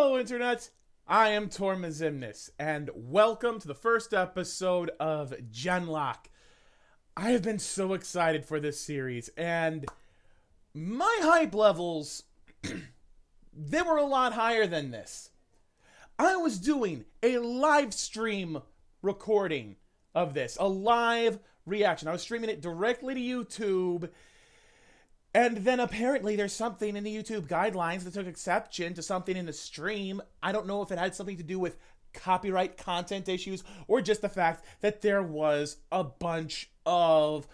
Hello, Internet! I am Torma Ximnus, and welcome to the first episode of GenLOCK. I have been so excited for this series, and my hype levels, they were a lot higher than this. I was doing a live stream recording of this, a live reaction. I was streaming it directly to YouTube. And then apparently there's something in the YouTube guidelines that took exception to something in the stream. I don't know if it had something to do with copyright content issues or just the fact that there was a bunch of,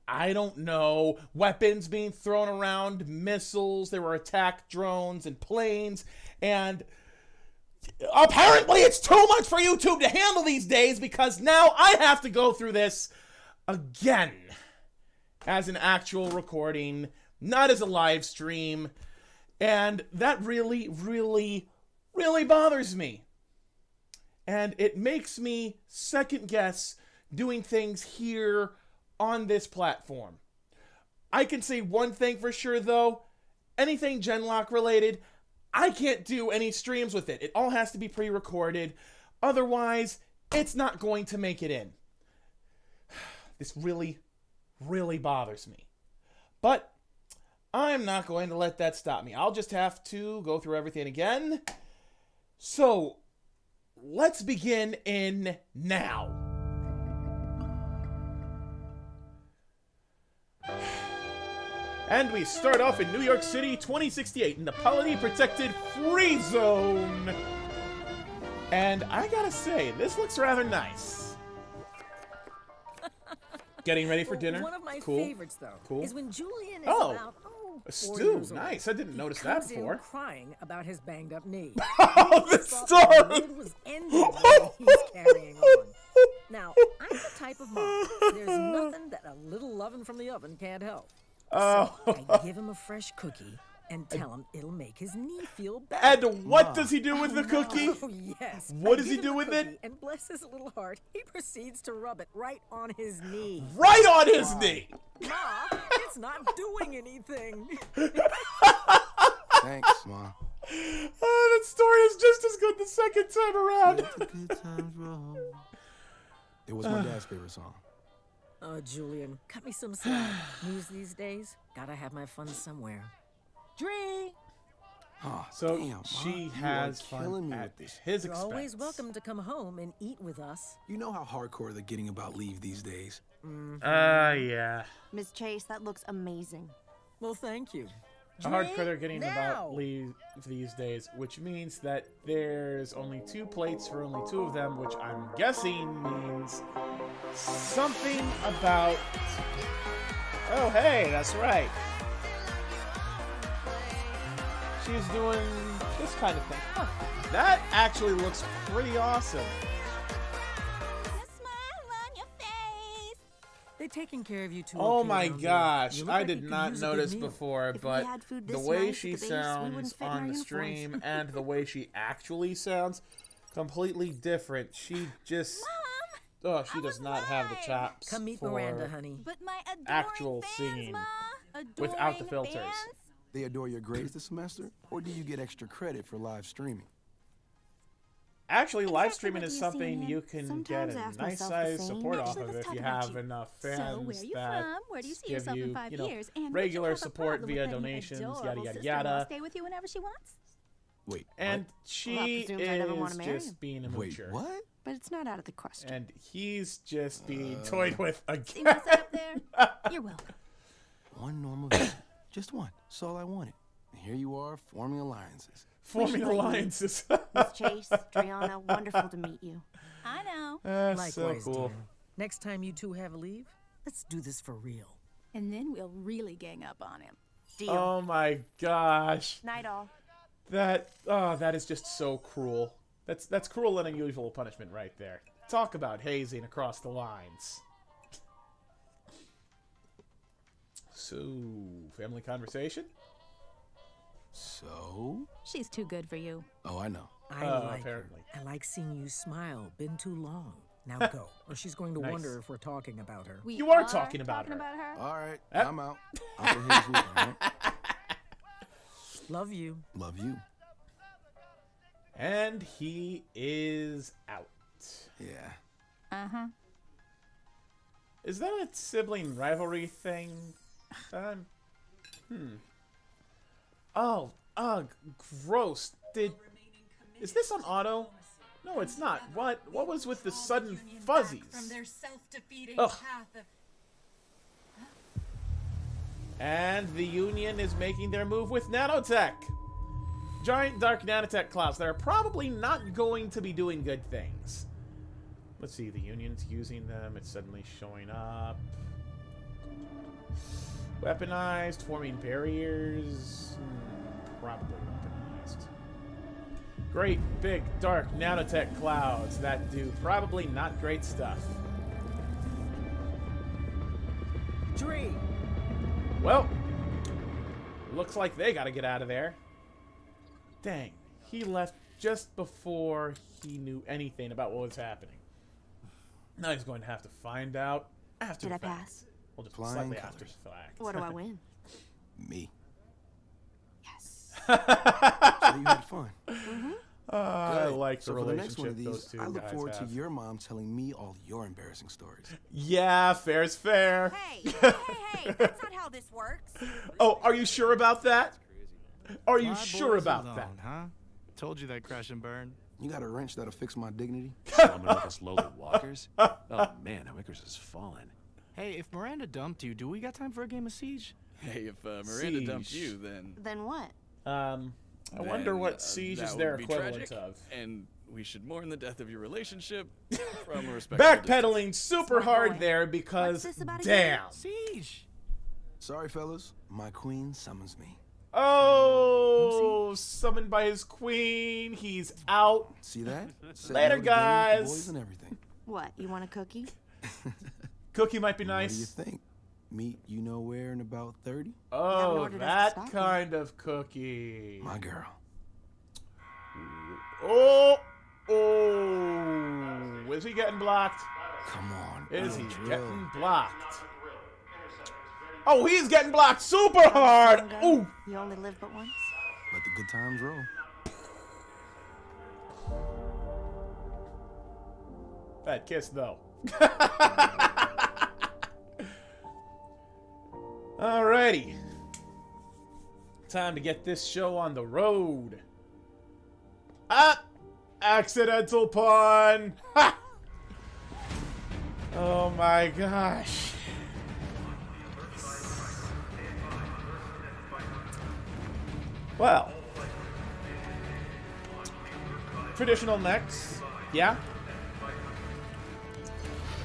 I don't know, weapons being thrown around, missiles, there were attack drones and planes, and apparently it's too much for YouTube to handle these days because now I have to go through this again. As an actual recording, not as a live stream, and that really bothers me. And it makes me second guess doing things here on this platform. I can say one thing for sure though, anything GenLOCK related, I can't do any streams with it. It all has to be pre-recorded, otherwise it's not going to make it in. This really bothers me. But I'm not going to let that stop me. I'll just have to go through everything again. So, let's begin in now. And we start off in New York City, 2068, in the Polity Protected Free Zone. And I gotta say, this looks rather nice. Getting ready for dinner. One of my favorites, though, is when Julian is about a stew. Nice. I didn't notice that before. Crying about his banged up knee. Oh, the story! It was ending when he's carrying on. Now, I'm the type of mom. There's nothing that a little loving from the oven can't help. So I give him a fresh cookie and tell him it'll make his knee feel better. And what does he do with the cookie? Oh, yes. What does he do with it? And bless his little heart, he proceeds to rub it right on his knee. Right on his knee! Ma, it's not doing anything. Thanks, Ma. That story is just as good the second time around. Let the good times roll. It was my dad's favorite song. Oh, Julian, cut me some slack. News these days, gotta have my fun somewhere. Dree! Oh, so damn, she has fun at his You're expense. always welcome to come home and eat with us. You know how hardcore they're getting about leave these days. Yeah. Miss Chase, that looks amazing. Well, thank you. How hardcore they're getting about leave these days, which means that there's only 2 plates for only 2 of them, which I'm guessing means something about... Oh, hey, that's right. She's doing this kind of thing. Huh. That actually looks pretty awesome. They're taking care of you too. Oh my gosh, I did not notice before, but the way she sounds on the stream and the way she actually sounds, completely different. She just... Oh, she does not have the chops Come meet for Miranda, honey. But my actual singing without the filters. They adore your grades this semester, or do you get extra credit for live streaming? Actually, live streaming is something you can get a nice size support off of if you have enough fans that give you, regular support via donations, yada yada yada. Stay with you whenever she wants. Wait, and she is just being immature. Wait, what? But it's not out of the question. And he's just being toyed with again. See my setup there? You're welcome. One normal day. Just one. That's all I wanted. And here you are, forming alliances. Forming alliances. Miss Chase, Driana, wonderful to meet you. I know. That's so Likewise, cool. dear. Next time you two have a leave, let's do this for real. And then we'll really gang up on him. Deal. Oh my gosh. Night all. That is just so cruel. That's cruel and unusual punishment right there. Talk about hazing across the lines. So, family conversation? So? She's too good for you. Oh, I know. I like apparently. her. I like seeing you smile. Been too long. Now go, or she's going to wonder if we're talking about her. You are talking about her. All right, I'm out. I'm for his week, all right? Love you. Love you. And he is out. Yeah. Uh-huh. Is that a sibling rivalry thing? Oh, ugh, gross. Is this on auto? No, it's not. What was with the sudden fuzzies? From their self-defeating Ugh. path of... And the Union is making their move with nanotech. Giant dark nanotech clouds that are probably not going to be doing good things. Let's see, the Union's using them. It's suddenly showing up. Weaponized, forming barriers. Probably weaponized. Great, big, dark nanotech clouds that do probably not great stuff. Tree. Well, looks like they gotta get out of there. Dang, he left just before he knew anything about what was happening. Now he's going to have to find out after Did the I fact. pass? Well, just Flying slightly colors. after the fact. What do I win? Me. Yes. So you had fun. I Good. like the So for the next relationship one of those these, two I look guys forward have. to your mom telling me all your embarrassing stories. Yeah, fair's fair. Hey, hey, that's not how this works. Oh, are you sure about that? Are you My sure boys about was that? on, huh? Told you that crash and burn. You got a wrench that'll fix my dignity? Slumming with us lowly walkers? Oh man, how Icarus has fallen. Hey, if Miranda dumped you, do we got time for a game of Siege? Hey, if Miranda dumped Siege. you, then... Then what? I wonder what siege is that their would be equivalent tragic, of. And we should mourn the death of your relationship from a respectful distance. Backpedaling super Smart hard boy. there because What's this about again? damn. Siege! Sorry, fellas. My queen summons me. Oh, summoned by his queen. He's out. See that? Said Later, no to games, guys. Boys and everything. What, you want a cookie? Cookie might be What do you nice. think? Meet you know where in about 30? Oh, ordered us to that stop kind of cookie. My girl. Oh, oh. Is he getting blocked? Come on. Is he real drill. getting blocked? Oh, he's getting blocked super hard. Go. Ooh. You only live but once? Let the good times roll. Bad kiss, though. Alrighty. Time to get this show on the road. Ah! Accidental pun! Ha! Oh my gosh. Well. Traditional mechs. Yeah?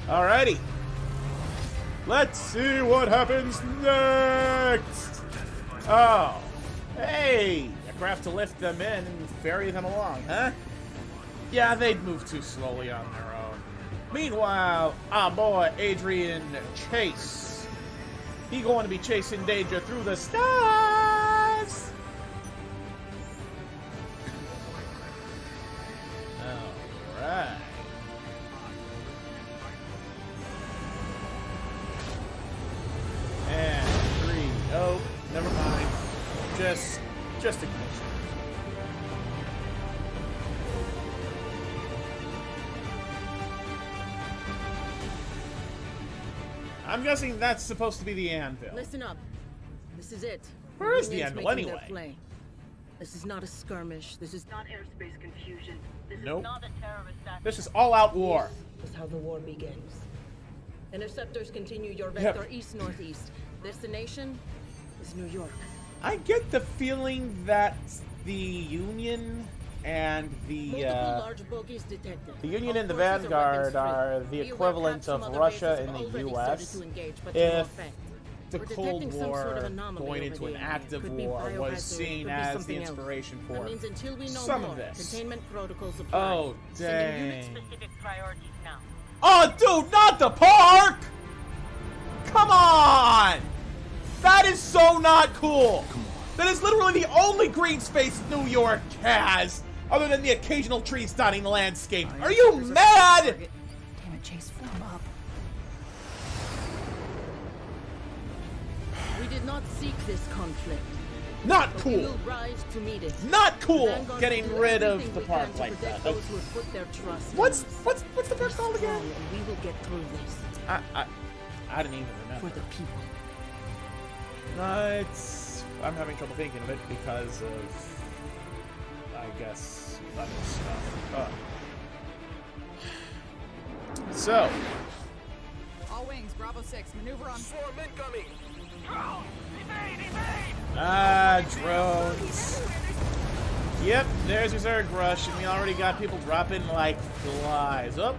Alrighty. Let's see what happens next. Oh. Hey! A craft to lift them in and ferry them along, huh? Yeah, they'd move too slowly on their own. Meanwhile, our boy Adrian Chase. He going to be chasing danger through the stars. Alright. And 3. Oh, never mind. Just ignore it. I'm guessing that's supposed to be the anvil. Listen up. This is it. Where is the Union's anvil making their anyway? play. This is not a skirmish. This is not airspace confusion. This Nope. is not a terrorist act. This is all-out war. This is how the war begins. Interceptors continue your vector east-northeast. Destination is New York. I get the feeling that the Union and Multiple large bogies detected. the Union All and the forces Vanguard weapons-free. are the Be aware equivalent perhaps some of other Russia bases in have the already US started to engage, but to no if effect. the We're Cold detecting some War sort of anomaly going over into an the active Could be war was biohazard, seen could be as the something else. inspiration That for means until we know some more, of this. containment protocols apply. Oh, Sending dang. unit-specific priorities now. Oh, dude, not the park! Come on! That is so not cool! That is literally the only green space New York has, other than the occasional trees dotting the landscape. Are you mad? Damn it, Chase, form up. We did not seek this conflict. Not But cool. we'll rise to meet it. Not cool And I'm gonna getting do rid of everything the we park can to like protect that. those who have put their trust in What's us. what's the park called again? And we will get through this I didn't even remember. for the people. I'm having trouble thinking of it because of, I guess, other stuff. So, All wings, Bravo 6, maneuver on. Swarm incoming! drones. Yep, there's your Zerg rush, and we already got people dropping like flies. Oh,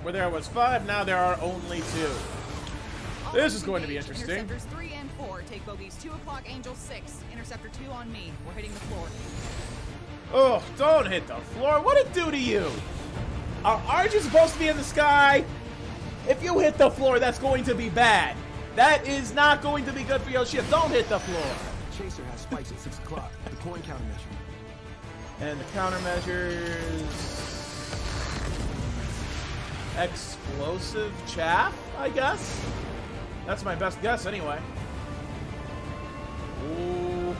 where there was 5, now there are only 2. This is going to be interesting. Interceptors 3 and 4 take bogeys 2 o'clock, Angel 6. Interceptor 2 on me. We're hitting the floor. Oh, don't hit the floor. What'd it do to you? Aren't you supposed to be in the sky? If you hit the floor, that's going to be bad. That is not going to be good for your ship. Don't hit the floor. Chaser has spikes at 6 o'clock. Deploying countermeasure. And the countermeasures... Explosive chaff, I guess? That's my best guess, anyway. Ooh.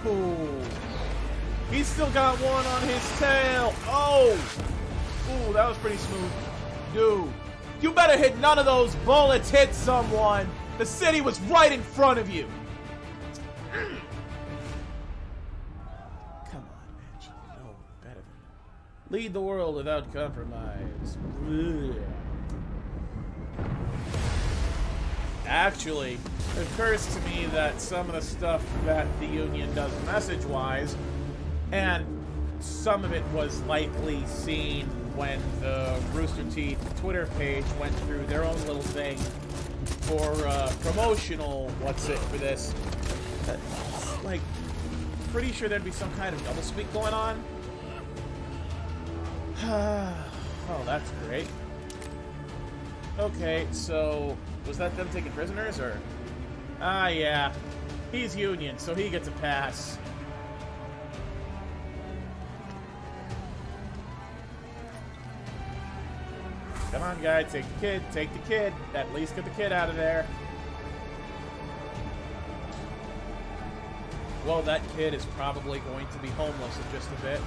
He's still got one on his tail. Oh! Ooh, that was pretty smooth. Dude, you better hit none of those bullets hit someone. The city was right in front of you. Come on, man. You know better than that. Lead the world without compromise. Ugh. Actually, it occurs to me that some of the stuff that the Union does message-wise, and some of it was likely seen when the Rooster Teeth Twitter page went through their own little thing for promotional for this. Like, pretty sure there'd be some kind of doublespeak going on. Oh, that's great. Okay, so was that them taking prisoners, or? Ah, yeah. He's Union, so he gets a pass. Come on, guy, take the kid, take the kid. At least get the kid out of there. Well, that kid is probably going to be homeless in just a bit.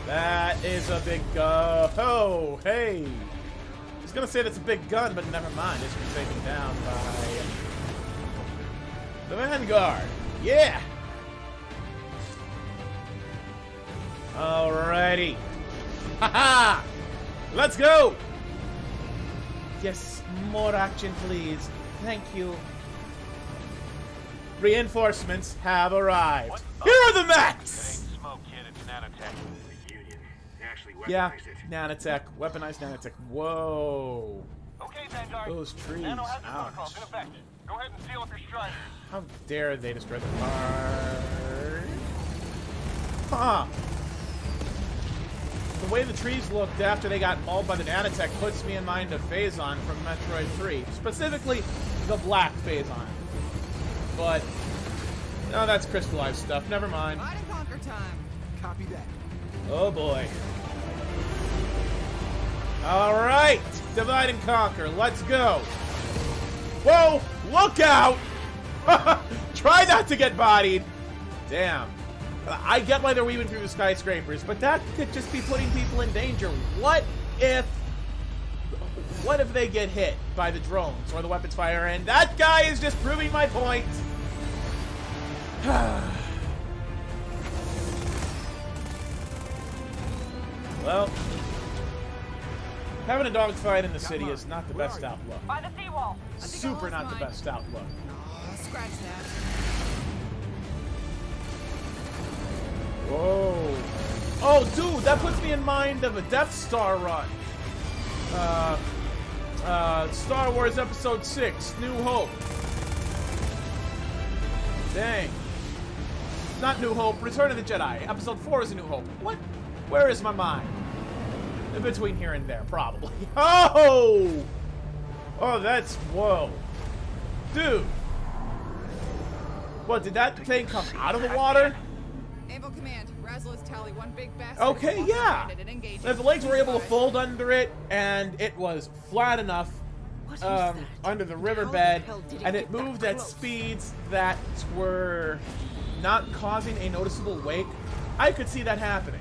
That is a big gun. Oh, hey. I was going to say that's a big gun, but never mind. It's been taken down by the Vanguard. Yeah. Alrighty. Haha. Let's go. Yes, more action, please. Thank you. Reinforcements have arrived. Here are the mechs! Yeah, nanotech. Weaponized nanotech. Whoa. Okay, Vanguard. Those trees. Nano has the Ouch. protocols in effect. Go ahead and seal up your strike. How dare they destroy the car? Huh. The way the trees looked after they got mauled by the nanotech puts me in mind of Phazon from Metroid 3. Specifically, the black Phazon. But, no, that's crystallized stuff. Never mind. Divide and conquer time. Copy that. Oh, boy. Alright! Divide and conquer. Let's go. Whoa! Look out! Try not to get bodied. Damn. I get why they're weaving through the skyscrapers, but that could just be putting people in danger. What if they get hit by the drones or the weapons fire? And that guy is just proving my point. Well, having a dogfight in the city is not the best outlook. By the seawall. Super not the best outlook. Scratch that. Whoa. Oh, dude, that puts me in mind of a Death Star run. Star Wars Episode 6, New Hope. Dang. Not New Hope, Return of the Jedi. Episode 4 is A New Hope. What? Where is my mind? In between here and there, probably. Oh! Oh, that's... Whoa. Dude. What, did that thing come out of the water? Naval Command, Razzle is tally one big bastard. Okay, yeah. The legs were able to fold under it, and it was flat enough under the riverbed, and it moved at speeds that were not causing a noticeable wake, I could see that happening.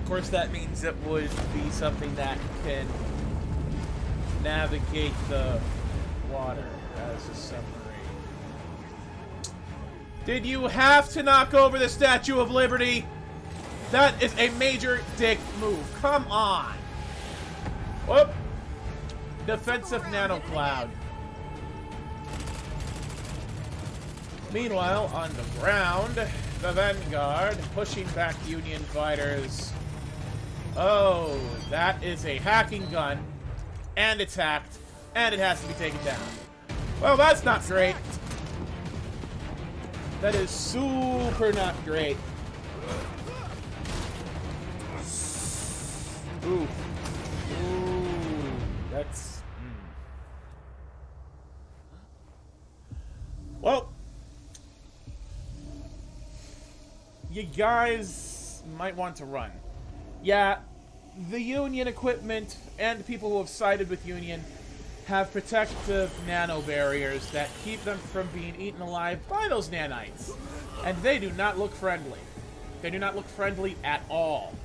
Of course, that means it would be something that can navigate the water as a submarine. Did you have to knock over the Statue of Liberty? That is a major dick move. Come on. Whoop. Defensive nanocloud. Meanwhile, on the ground, the Vanguard pushing back Union fighters. Oh, that is a hacking gun. And it's hacked. And it has to be taken down. Well, that's not great. That is super not great. Ooh. Ooh. That's... Well... You guys might want to run. Yeah, the Union equipment and people who have sided with Union have protective nano barriers that keep them from being eaten alive by those nanites. And they do not look friendly. They do not look friendly at all.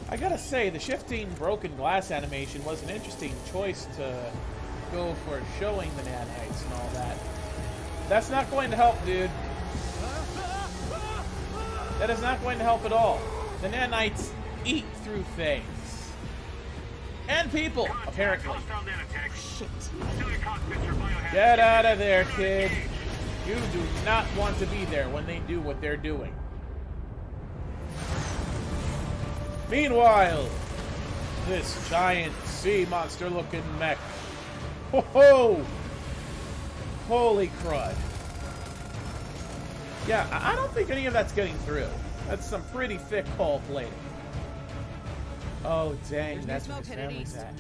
I gotta say, the shifting broken glass animation was an interesting choice to go for showing the nanites and all that. That's not going to help, dude. That is not going to help at all. The nanites eat through things. And people, apparently. Shit. Get out of there, kid. You do not want to be there when they do what they're doing. Meanwhile, this giant sea monster looking mech. Ho ho! Holy crud. Yeah, I don't think any of that's getting through. That's some pretty thick hull plating. Oh, dang, that's where his family's at.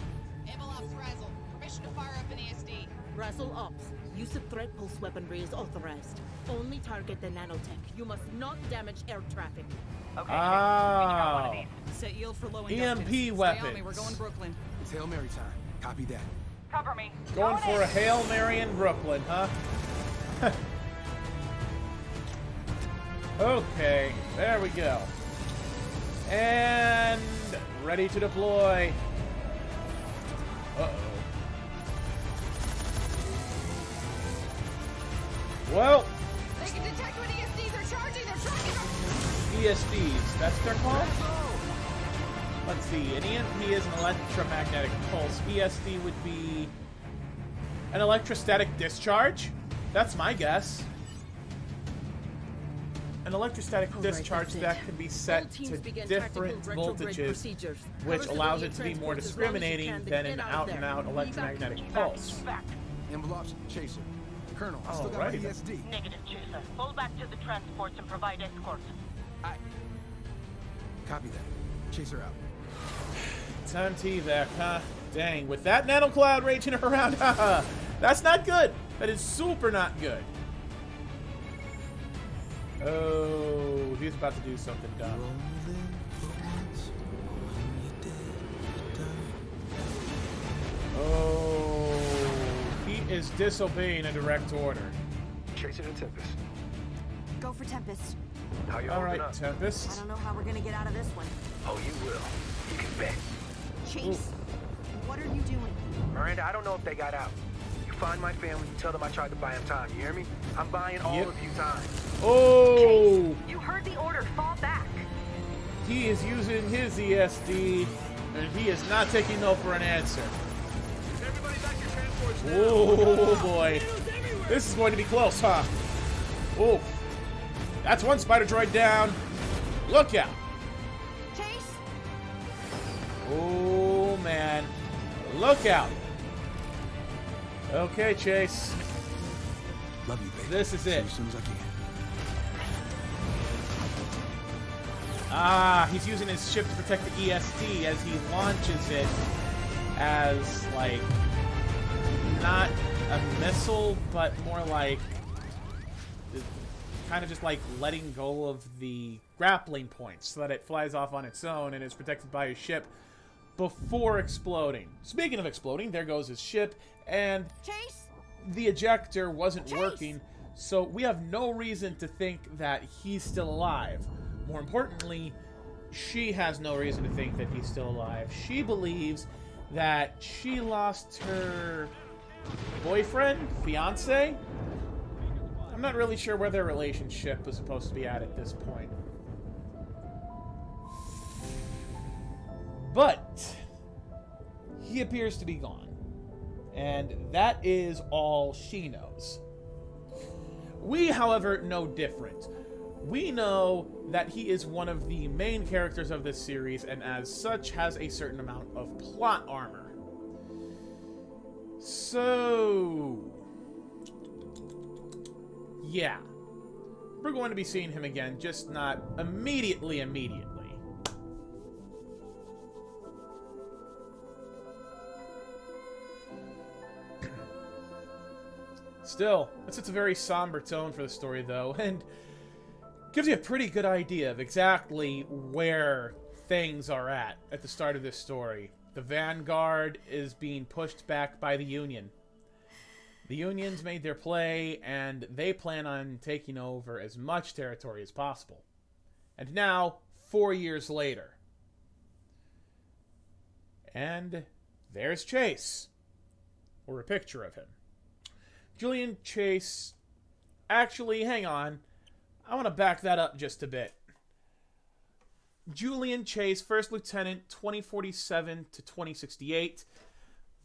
Permission to fire up an ESD. Razzle Ops. Use of threat pulse weaponry is authorized. Only target the nanotech. You must not damage air traffic. Okay. Oh. Set yield for low EMP inductance. weapons. Stay on me. We're going to Brooklyn. It's Hail Mary time. Copy that. Cover me. Going for a Hail Mary in Brooklyn, huh? Okay, there we go. And ready to deploy. Uh-oh. Well, They can detect when ESDs are charging. They're tracking them. ESDs, that's what they're called? Let's see, an EMP is an electromagnetic pulse. ESD would be an electrostatic discharge? That's my guess. An electrostatic discharge that can be set to different voltages, which allows it to be more discriminating than an out-and-out electromagnetic pulse. Envelopes, Chaser. Colonel, I still got my ESD. Negative, Chaser. Fall back to the transports and provide escort. Copy that. Chaser out. Time to evac, huh? Dang, with that nanocloud raging around, haha. That's not good. That is super not good. Oh, he's about to do something dumb. Oh, he is disobeying a direct order. Chasing a Tempest. Go for Tempest. How you All holding right, up? Tempest. I don't know how we're gonna get out of this one. Oh, you will. You can bet. Chase, what are you doing? Miranda, I don't know if they got out. You find my family, you tell them I tried to buy them time. You hear me? I'm buying all of you time. Oh! You heard the order. Fall back. He is using his ESD, and he is not taking no for an answer. Everybody back your transports now. Oh boy. This is going to be close, huh? Oh. That's one spider droid down. Look out. Chase? Oh man. Look out. Okay, Chase. Love you, baby. This is See it. you as soon as I can. Ah, he's using his ship to protect the ESD as he launches it as, like, not a missile, but more like kind of just like letting go of the grappling points so that it flies off on its own and is protected by his ship before exploding. Speaking of exploding, there goes his ship, and Chase? the ejector wasn't Chase! working, So we have no reason to think that he's still alive. More importantly, she has no reason to think that he's still alive. She believes that she lost her boyfriend, fiance. I'm not really sure where their relationship was supposed to be at this point. But he appears to be gone. And that is all she knows. We, however, know different. We know that he is one of the main characters of this series, and as such has a certain amount of plot armor. So, yeah. We're going to be seeing him again, just not immediately. Still, it sets a very somber tone for the story, though, and gives you a pretty good idea of exactly where things are at the start of this story. The Vanguard is being pushed back by the Union. The Union's made their play, and they plan on taking over as much territory as possible. And now, 4 years later. And there's Chase. Or a picture of him. Julian Chase... Actually, hang on. I want to back that up just a bit. Julian Chase, 1st Lieutenant, 2047 to 2068,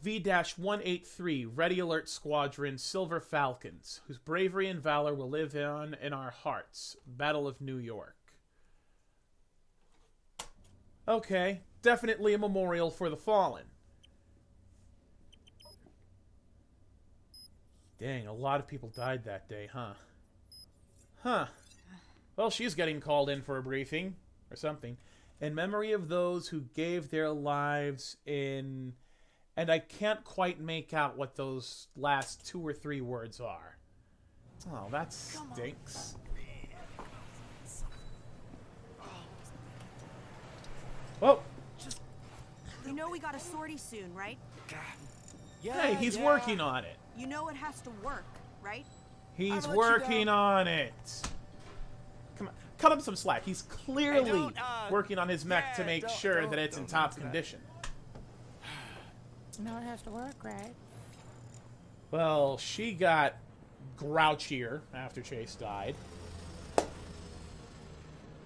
V-183, Ready Alert Squadron, Silver Falcons, whose bravery and valor will live on in our hearts. Battle of New York. Okay, definitely a memorial for the fallen. Dang, a lot of people died that day, huh? Huh. Well, she's getting called in for a briefing, or something. In memory of those who gave their lives in... And I can't quite make out what those last 2 or 3 words are. Oh, that stinks. Whoa! You know we got a sortie soon, right? Hey, he's working on it. You know it has to work, right? He's working on it. Come on, cut him some slack. He's clearly working on his mech to make sure that it's in top condition. No, it has to work, right? Well, she got grouchier after Chase died.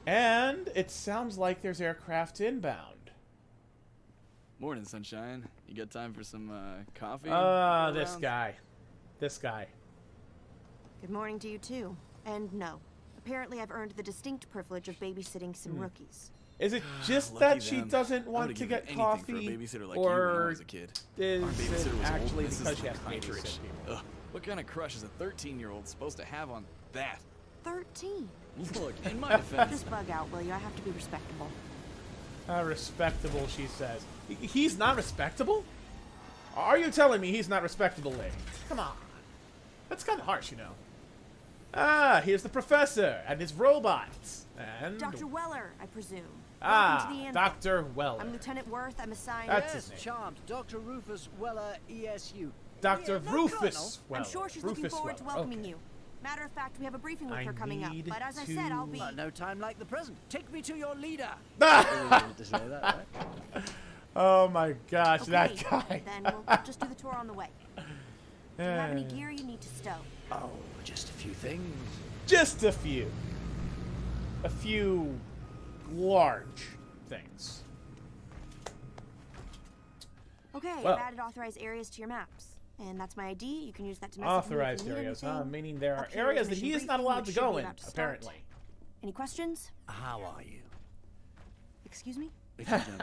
And it sounds like there's aircraft inbound. Morning, sunshine. You got time for some coffee? This guy. This guy. Good morning to you, too. And no. Apparently I've earned the distinct privilege of babysitting some rookies. Is it just that she doesn't want to get coffee, or is it actually because she has to babysit people? What kind of crush is a 13-year-old supposed to have on that? 13? Look, in my defense... Just bug out, will you? I have to be respectable. Respectable, she says. He's not respectable? Are you telling me he's not respectable, lady? Come on. That's kind of harsh, you know. Ah, here's the professor and his robots. And... Dr. Weller, I presume. Dr. Weller. I'm Lieutenant Worth. I'm assigned... That's his name. Charmed. Dr. Rufus Weller, ESU. Dr. Rufus Weller. I'm sure she's looking forward to welcoming you. Matter of fact, we have a briefing with her coming up. But as I said, I'll be... no time like the present. Take me to your leader. Oh my gosh, okay, that guy. Then we'll just do the tour on the way. Do you have any gear you need to stow? Oh, just a few things. Just a few. A few large things. Okay, well, I've added authorized areas to your maps. And that's my ID. You can use that to message authorized me if you need areas, anything. huh? Meaning there are areas that he is not allowed to go in, apparently. Any questions? How are you? Excuse me?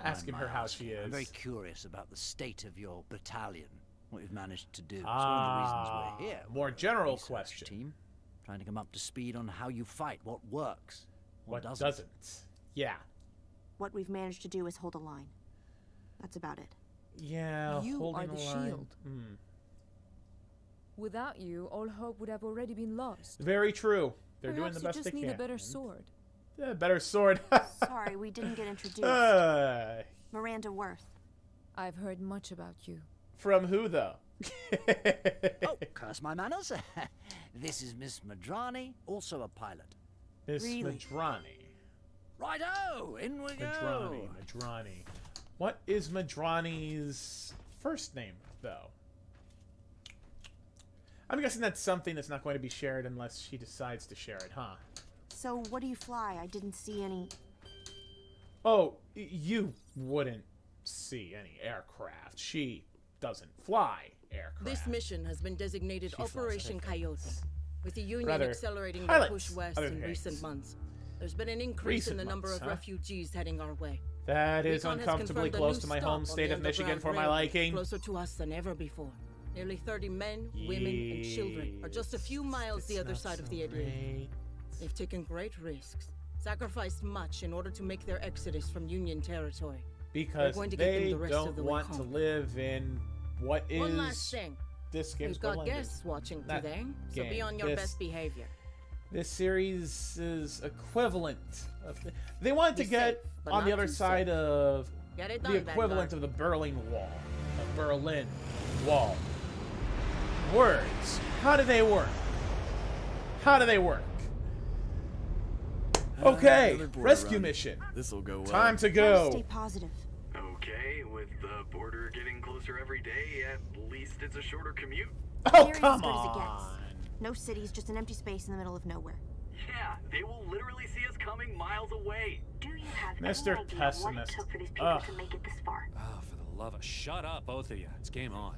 Asking her how she is. I'm very curious about the state of your battalion. What you've managed to do. It's one of the reasons we're here. More general question. Team, trying to come up to speed on how you fight, what works, what doesn't. Yeah. What we've managed to do is hold a line. That's about it. Yeah, you holding are the a line. shield. Without you, all hope would have already been lost. Very true. They're doing the Perhaps best they can. you just need a better sword. Yeah, better sword. Sorry, we didn't get introduced. Miranda Worth. I've heard much about you. From who, though? Oh, curse my manners. This is Miss Madrani, also a pilot. Miss Really? Madrani. Righto, in we go. Madrani. What is Madrani's first name, though? I'm guessing that's something that's not going to be shared unless she decides to share it, huh? So what do you fly? I didn't see any... Oh, you wouldn't see any aircraft. She doesn't fly aircraft. This mission has been designated She flies Operation Coyote, with the Union Rather, accelerating their pilots, push west other in things. recent months. There's been an increase in Recent the number months, of huh? refugees heading our way. That is Recon has uncomfortably confirmed a close new to my stop home on state the of Michigan Underground for my Railway, liking. Closer to us than ever before. Nearly 30 men, women, and children are just a few miles the other side of the Atlantic. They've taken great risks, sacrificed much in order to make their exodus from Union territory. Because We're going to get them they the rest of don't the way want to home. live in what is One last thing. this game's We've got equivalent to- guests watching Not today, so be game, on your this- best behavior. This series is equivalent of... They wanted to Be get safe, but on the not other too side safe. of Get it the done, equivalent Vanguard. of the Berlin Wall. The Berlin Wall. Words. How do they work? How do they work? Okay, another border rescue run. mission. This'll go well. Time to Try go. Stay positive. Okay, with the border getting closer every day, at least it's a shorter commute. Oh, Area's come as good as it on. gets. No cities, just an empty space in the middle of nowhere. Yeah, they will literally see us coming miles away. Do you have Mr. any idea Pessimist. what it took for these people Ugh. to make it this far? Oh, for the love of... Shut up, both of you. It's game on.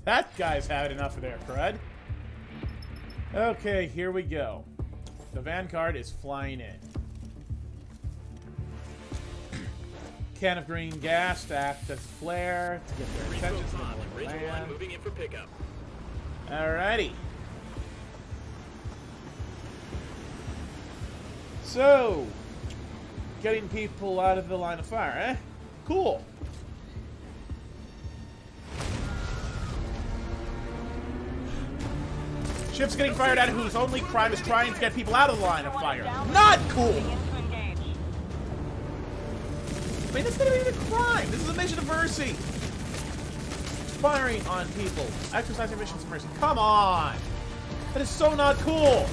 That guy's had enough of their crud. Okay, here we go. The Vanguard is flying in. Can of green gas to act as flare to get their attention so they can land. moving in for pickup. Alrighty. So, getting people out of the line of fire, eh? Cool. Ships getting fired at whose only crime is trying to get people out of the line of fire. Not cool! I mean, that's not even a crime. This is a mission of mercy. Firing on people. Exercising missions of mercy. Come on! That is so not cool!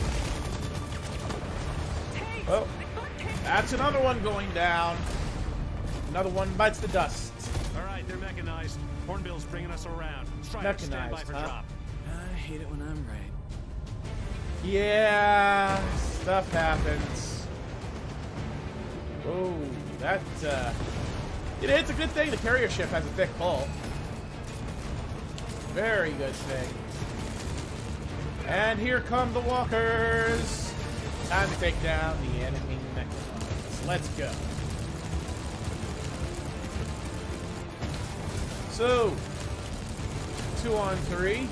Oh, that's another one going down. Another one bites the dust. All right, they're mechanized. Hornbill's bringing us around. Strider, stand by Mechanized, for huh? drop. I hate it when I'm right. Yeah, stuff happens. Oh, that, you know, it's a good thing the carrier ship has a thick hull. Very good thing. And here come the walkers. Time to take down the enemy mechanics. Let's go. So, 2 on 3.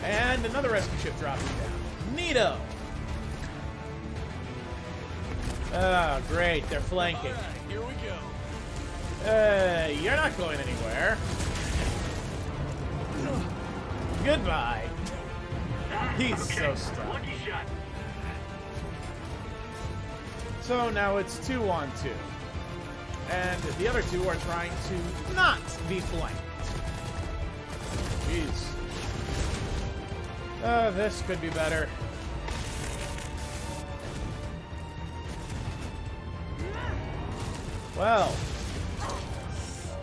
And another rescue ship dropping down. Neato! Ah, great. They're flanking. All right, here we go. You're not going anywhere. Goodbye. He's so strong. Lucky shot. So now it's 2 on 2. And the other 2 are trying to not be flanked. Jeez. This could be better. Well.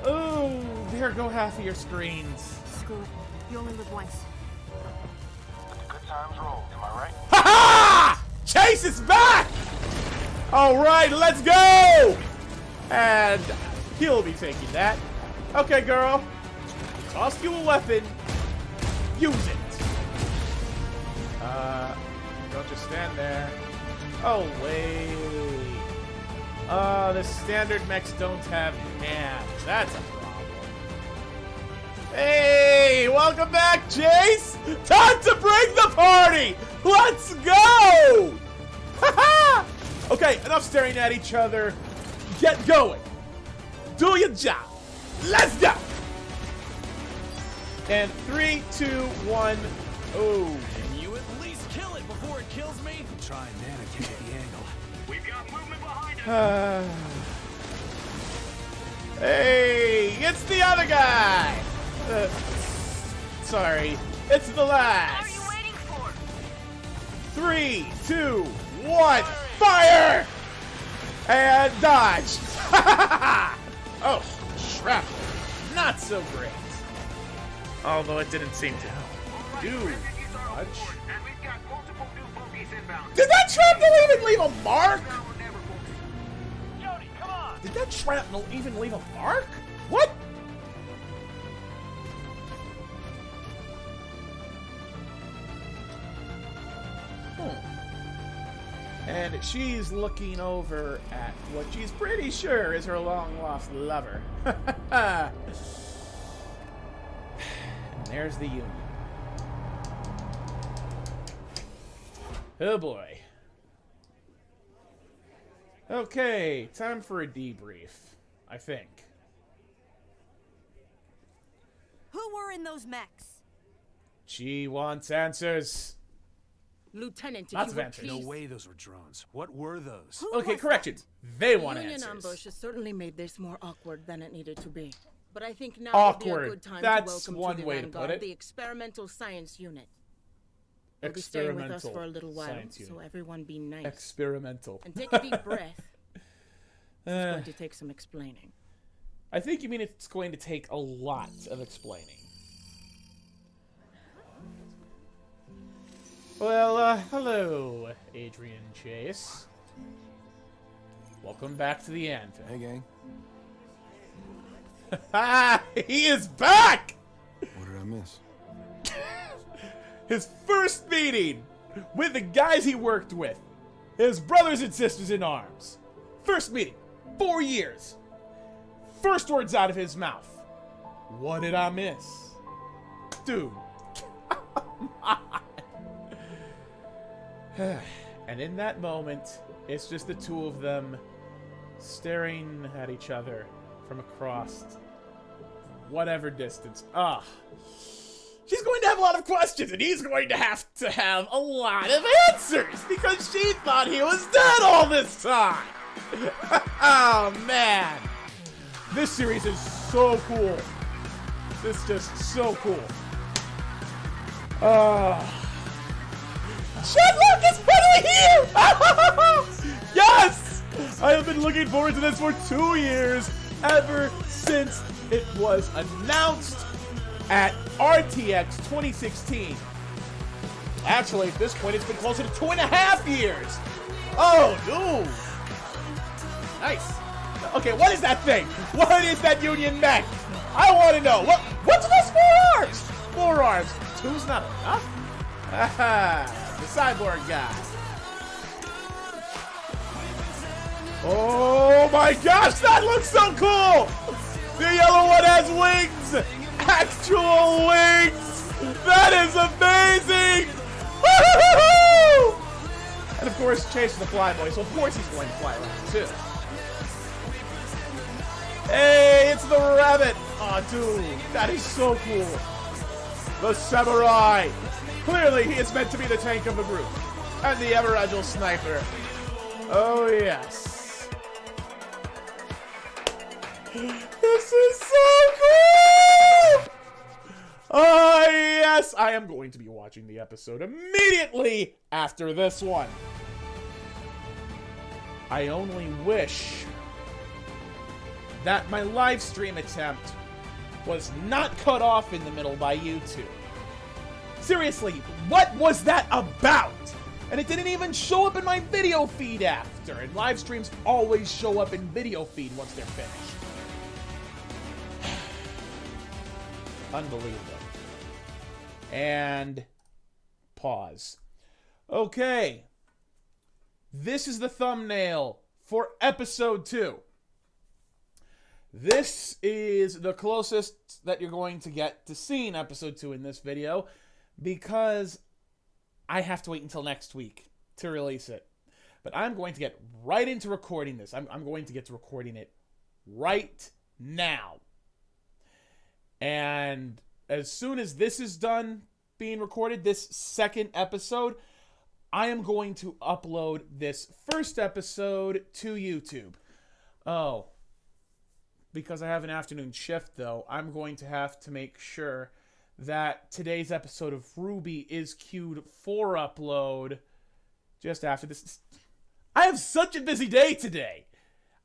Ooh, there go half of your screens. Screw it. You only live once. Good times roll, am I right? Ha ha! Chase is back! Alright, let's go! And he'll be taking that. Okay, girl. Toss you a weapon. Use it. Don't just stand there. Oh, wait. The standard mechs don't have hands. That's a problem. Hey, welcome back, Chase! Time to bring the party! Let's go! Ha-ha! Okay, enough staring at each other. Get going. Do your job. Let's go! And 3, 2, 1. Oh. Can you at least kill it before it kills me? I'm trying, man. I can't get the angle. We've got movement behind us. Hey, it's the other guy. Sorry, it's the last. What are you waiting for? 3, 2, 1, fire! And dodge. Oh, shrapnel. Not so great. Although it didn't seem to do much. Did that shrapnel even leave a mark? Did that shrapnel even leave a mark? What? And she's looking over at what she's pretty sure is her long-lost lover. And there's the Union. Oh boy. Okay, time for a debrief, I think. Who were in those mechs? She wants answers. Lieutenant, Lots if of you would answers. please... No way those were drones. What were those? Okay, correction. They want Union answers. ambush has certainly made this more awkward than it needed to be. But I think now would be Awkward. a good time That's to welcome one to the way to put Vanguard it. the Experimental Science Unit. They'll be staying with us for a little while, Science Unit. so everyone be nice. Experimental. And take a deep breath. It's going to take some explaining. I think you mean it's going to take a lot of explaining. Well, hello, Adrian Chase. Welcome back to the end. Hey, gang. Ha! He is back! What did I miss? His first meeting with the guys he worked with. His brothers and sisters in arms. First meeting. 4 years. First words out of his mouth. What did I miss? Dude. Come on. And in that moment, it's just the two of them staring at each other from across whatever distance. Ah. She's going to have a lot of questions, and he's going to have a lot of answers, because she thought he was dead all this time. Oh, man. This series is so cool. This is just so cool. GenLOCK is finally here! Yes! I have been looking forward to this for 2 years, ever since it was announced at RTX 2016. Actually, at this point, it's been closer to 2.5 years. Oh, dude. Nice. Okay, what is that thing? What is that Union mech? I want to know. What's those 4 arms? 4 arms. 2's not enough? Aha, the cyborg guy. Oh my gosh, that looks so cool! The yellow one has wings! Actual wings! That is amazing! Woo-hoo-hoo-hoo! And of course, Chase is the flyboy, so of course he's going to fly around too. Hey, it's the rabbit! Aw, dude, that is so cool. The samurai! Clearly, he is meant to be the tank of the group. And the ever-agile sniper. Oh, yes. This is so cool! Oh, yes! I am going to be watching the episode immediately after this one. I only wish that my live stream attempt was not cut off in the middle by YouTube. Seriously, what was that about? And it didn't even show up in my video feed after. And live streams always show up in video feed once they're finished. Unbelievable. And pause. Okay. This is the thumbnail for episode 2. This is the closest that you're going to get to seeing episode 2 in this video, because I have to wait until next week to release it. But I'm going to get right into recording this. I'm going to get to recording it right now. And as soon as this is done being recorded, this second episode, I am going to upload this first episode to YouTube. Oh. because I have an afternoon shift, though, I'm going to have to make sure that today's episode of RWBY is queued for upload just after this. I have such a busy day today.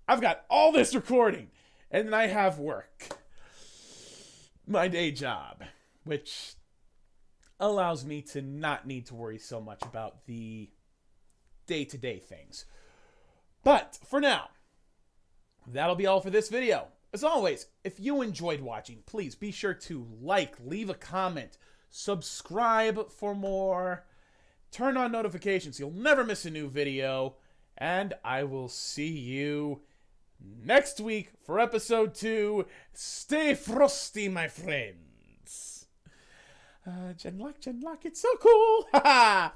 I've got all this recording, and then I have work. My day job, which allows me to not need to worry so much about the day-to-day things. But for now, that'll be all for this video. As always, if you enjoyed watching, please be sure to like, leave a comment, subscribe for more, turn on notifications so you'll never miss a new video, and I will see you next week for episode 2. Stay frosty, my friends. GenLOCK, it's so cool. Ha ha!